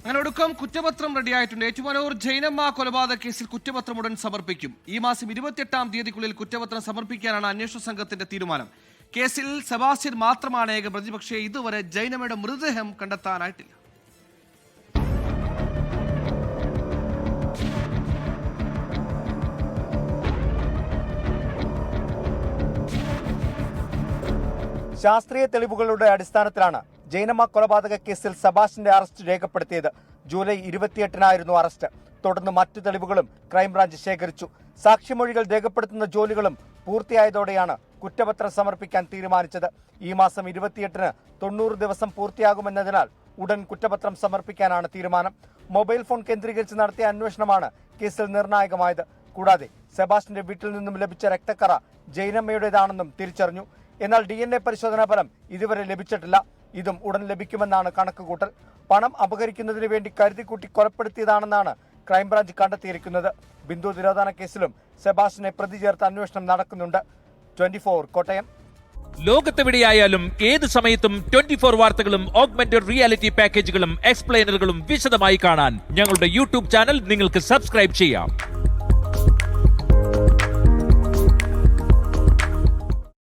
അങ്ങനെ ഒടുക്കം കുറ്റപത്രം റെഡിയായിട്ടുണ്ട്. ഏറ്റുമാനൂർ ജൈനമ്മ കൊലപാതക കേസിൽ കുറ്റപത്രം ഉടൻ സമർപ്പിക്കും. ഈ മാസം 28-ാം തീയതിക്കുള്ളിൽ കുറ്റപത്രം സമർപ്പിക്കാനാണ് അന്വേഷണ സംഘത്തിന്റെ തീരുമാനം. കേസിൽ സെബാസ്റ്റ്യൻ മാത്രമാണ് ഏക പ്രതി. പക്ഷേ ഇതുവരെ ജൈനമ്മയുടെ മൃതദേഹം കണ്ടെത്താനായിട്ടില്ല. ശാസ്ത്രീയ തെളിവുകളുടെ അടിസ്ഥാനത്തിലാണ് ജൈനമ്മ കൊലപാതക കേസിൽ സെബാസ്റ്റ്യന്റെ അറസ്റ്റ് രേഖപ്പെടുത്തിയത്. ജൂലൈ 28-നായിരുന്നു അറസ്റ്റ്. തുടർന്ന് മറ്റു തെളിവുകളും ക്രൈംബ്രാഞ്ച് ശേഖരിച്ചു. സാക്ഷിമൊഴികൾ രേഖപ്പെടുത്തുന്ന ജോലികളും പൂർത്തിയായതോടെയാണ് കുറ്റപത്രം സമർപ്പിക്കാൻ തീരുമാനിച്ചത്. ഈ മാസം 28-ന് 90 ദിവസം പൂർത്തിയാകുമെന്നതിനാൽ ഉടൻ കുറ്റപത്രം സമർപ്പിക്കാനാണ് തീരുമാനം. മൊബൈൽ ഫോൺ കേന്ദ്രീകരിച്ച് നടത്തിയ അന്വേഷണമാണ് കേസിൽ നിർണായകമായത്. കൂടാതെ സെബാസ്റ്റ്യന്റെ വീട്ടിൽ നിന്നും ലഭിച്ച രക്തക്കറ ജൈനമ്മയുടേതാണെന്നും തിരിച്ചറിഞ്ഞു. എന്നാൽ DNA പരിശോധനാ ഫലം ഇതുവരെ ലഭിച്ചിട്ടില്ല. ഇതും ഉടൻ ലഭിക്കുമെന്നാണ് കണക്കുകൂട്ടൽ. പണം അപഹരിക്കുന്നതിന് വേണ്ടി കരുതിക്കൂട്ടി കൊലപ്പെടുത്തിയതാണെന്നാണ് ക്രൈംബ്രാഞ്ച് കണ്ടെത്തിയിരിക്കുന്നത്. ബിന്ദു തിരോധാന കേസിലും സെബാസ്റ്റ്യനെ പ്രതി ചേർത്ത് അന്വേഷണം നടക്കുന്നുണ്ട്. 24 കോട്ടയം. ലോകത്തെവിടെയായാലും ഏത് സമയത്തും 24 വാർത്തകളും ഓഗ്മെന്റഡ് റിയാലിറ്റി പാക്കേജുകളും എക്സ്പ്ലെയിനറുകളും വിശദമായി കാണാൻ ഞങ്ങളുടെ യൂട്യൂബ് ചാനൽ നിങ്ങൾക്ക് സബ്സ്ക്രൈബ് ചെയ്യാം.